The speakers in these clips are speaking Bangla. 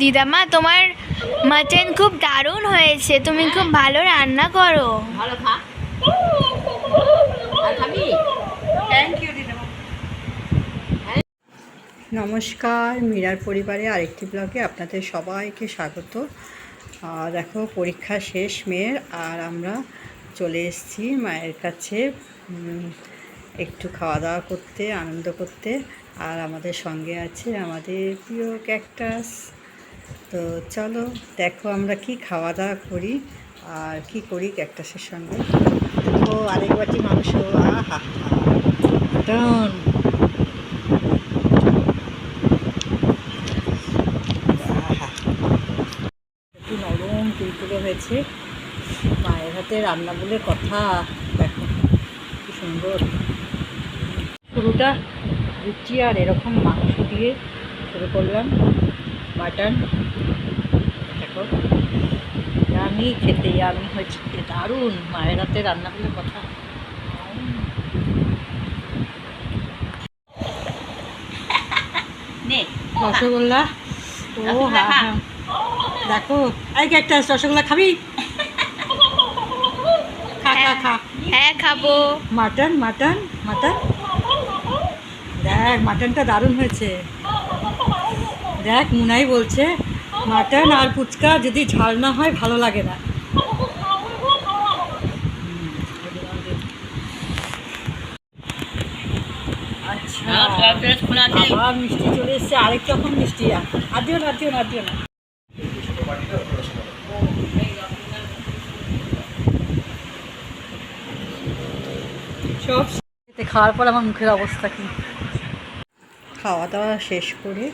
দিদামা, তোমার মাটন খুব দারুণ হয়েছে, তুমি খুব ভালো রান্না করো। ভালো খা, আর খাবি? থ্যাংক ইউ দিদামা। নমস্কার, মীরার পরিবারে আরেকটি ব্লগে আপনাদের সবাইকে স্বাগত। দেখো, পরীক্ষা শেষ মেয়ের, আর আমরা চলে এসেছি মায়ের কাছে একটু খাওয়া দাওয়া করতে, আনন্দ করতে। আর আমাদের সঙ্গে আছে আমাদের প্রিয় ক্যাকটাস। তো চলো দেখো আমরা কি খাওয়া দাওয়া করি আর কি করি ক্যাকটাসের সঙ্গে। ও আরেক বাটি মাংস, আহা মাটন, একটু নরম তুলতুলো হয়েছে। মায়ের হাতে রান্না বলে কথা, দেখো কি সুন্দর। শুরুটা রুচি আর এরকম মাংস দিয়ে শুরু করলাম, মাটন। দেখো আমি খেতে আমি হয়েছে, দারুণ মায়ের হাতে রান্না বলে কথা। রসগোল্লা, ও হ্যাঁ হ্যাঁ, দেখো এই একটা রসগোল্লা খাবি? খা খা খা। হ্যাঁ খাবো। মাটন মাটন মাটন, দেখ মাটনটা দারুণ হয়েছে। দেখ মুনাই বলছে মাটন আর ফুচকা যদি ঝাল না হয় ভালো লাগে না। আচ্ছা, আবার মিষ্টি চলে এসছে, আরেক রকম মিষ্টি। আর দিও না, আর দিও না, আর দিও না। সব খাওয়ার পর আমার মুখের অবস্থা কি। খাওয়া দাওয়া শেষ করে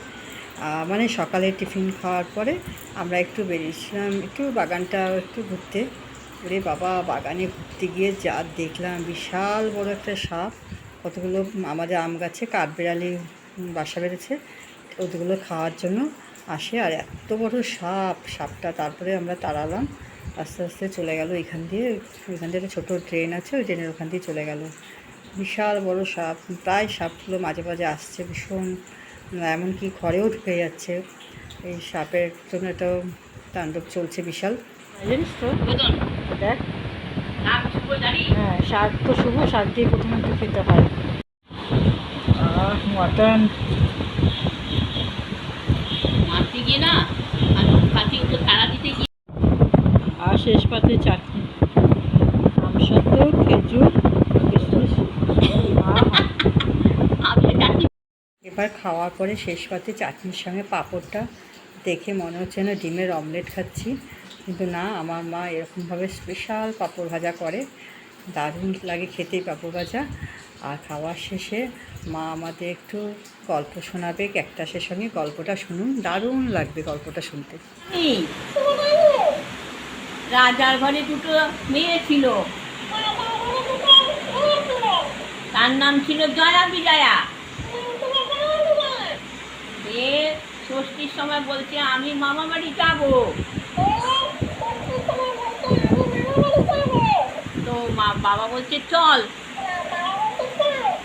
মানে সকালে টিফিন খাওয়ার পরে আমরা একটু বেরিয়েছিলাম একটু বাগানটা একটু ঘুরতে। ওরে বাবা, বাগানে ঘুরতে গিয়ে যা দেখলাম, বিশাল বড় একটা সাপ। কতগুলো আমাদের আম গাছে কাঠবেড়ালি বাসা বেঁধেছে, ওগুলো খাওয়ার জন্য আসে। আর এত বড় সাপটা তারপরে আমরা তাড়ালাম, আস্তে আস্তে চলে গেল এখান দিয়ে একটা ছোটো ট্রেন আছে, ওই ট্রেনের ওখান দিয়ে চলে গেল। বিশাল বড় সাপ, প্রায় সাপগুলো মাঝে মাঝে আসছে, ভীষণ এমনকি ঘরেও ঢুকে যাচ্ছে। এই সাপের জন্য একটা তাণ্ডব চলছে বিশাল, জানিস তো। দেখ হ্যাঁ, শাক তো শুভ, শাক দিয়ে প্রথমে একটু খেতে হয়। মটন মারতে গিয়ে না, কাটি তো তারা দিতে গিয়ে। আর শেষ পাতে চাটনি, আমসত্ব, খেজুর, কিশমিশ। এবার খাওয়ার পরে শেষ পাতে চাটনির সঙ্গে পাঁপড়টা দেখে মনে হচ্ছে না ডিমের অমলেট খাচ্ছি, কিন্তু না, আমার মা এরকমভাবে স্পেশাল পাঁপড় ভাজা করে, দারুণ লাগে খেতেই পাঁপড় ভাজা। আর খাওয়ার শেষে মা আমাদের একটু গল্প শোনাবে, ক্যাকটাসের সঙ্গে গল্পটা শুনুন, দারুণ লাগবে গল্পটা শুনতে। রাজার ঘরে দুটো মেয়ে ছিল, তার নাম ছিল জয়া বিজয়া। এ ষষ্ঠীর সময় বলছে আমি মামা বাড়ি যাবো। তো বাবা বলছে চল।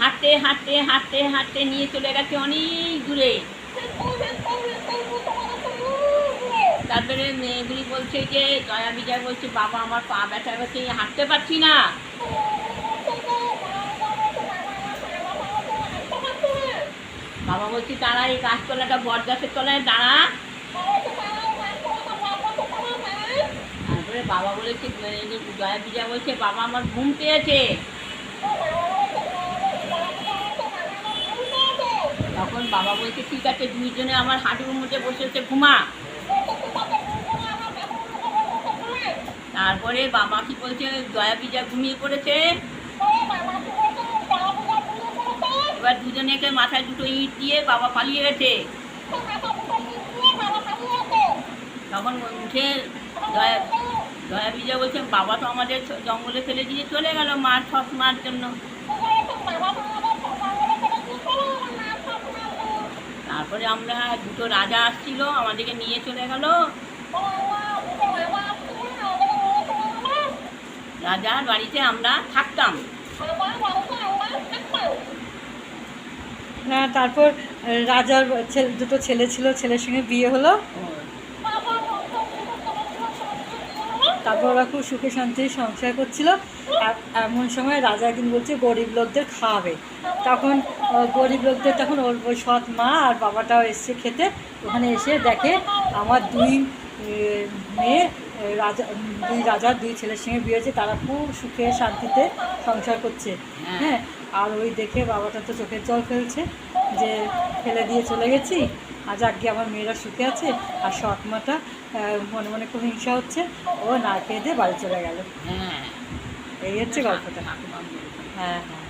হাঁটতে হাঁটতে হাঁটতে হাঁটতে নিয়ে চলে গেছে অনেক দূরে। তারপরে মেয়েগুলি বলছে যে, জয়া বিজয় বলছে বাবা আমার পা ব্যথা হচ্ছে, হাঁটতে পারছি না। বাবা বলছি তারা এই গাছতলাটা বট গাছের তলায় দাঁড়া। তারপরে বাবা বলেছে, জয়া বিজয় বলছে বাবা আমার ঘুম পেয়েছে। তখন বাবা বলছে ঠিক আছে, দুইজনে আমার হাঁটুর মধ্যে বসে বসে ঘুমা। তারপরে বাবা কি বলছে, জয়া বিজয় ঘুমিয়ে পড়েছে। এবার দুজনেকে মাথায় দুটো ইট দিয়ে বাবা পালিয়ে গেছে। তখন উঠে জয়া বিজয় বলছে বাবা তো আমাদের জঙ্গলে ফেলে দিয়ে চলে গেল মাছ মার জন্য। তারপরে আমরা দুটো রাজা আসছিল, আমাদেরকে নিয়ে চলে গেল। রাজার বাড়িতে আমরা থাকতাম। না, তারপর রাজার দুটো ছেলে ছিল, ছেলের সঙ্গে বিয়ে হলো, ও, তারপর ওরা খুব সুখে শান্তি সংসার করছিল। এমন সময় রাজা একদিন বলছে গরিব লোকদের খাওয়াবে। তখন গরিব লোকদের তখন ওই সৎ মা আর বাবাটাও এসছে খেতে। ওখানে এসে দেখে আমার দুই মেয়ে রাজার দুই ছেলের সঙ্গে বিয়ে হয়েছে, তারা খুব সুখে শান্তিতে সংসার করছে। হ্যাঁ, আর ওই দেখে বাবাটা তো চোখের জল ফেলছে যে ফেলে দিয়ে চলে গেছি, আজ আগে আমার মেয়েরা সুখে আছে। আর সৎ মাটা মনে মনে খুব হিংসা হচ্ছে, ও না খেয়ে দিয়ে বাড়ি চলে গেল। হ্যাঁ, এই হচ্ছে গল্পটা। ঠাকুমা বলেছে। হ্যাঁ হ্যাঁ।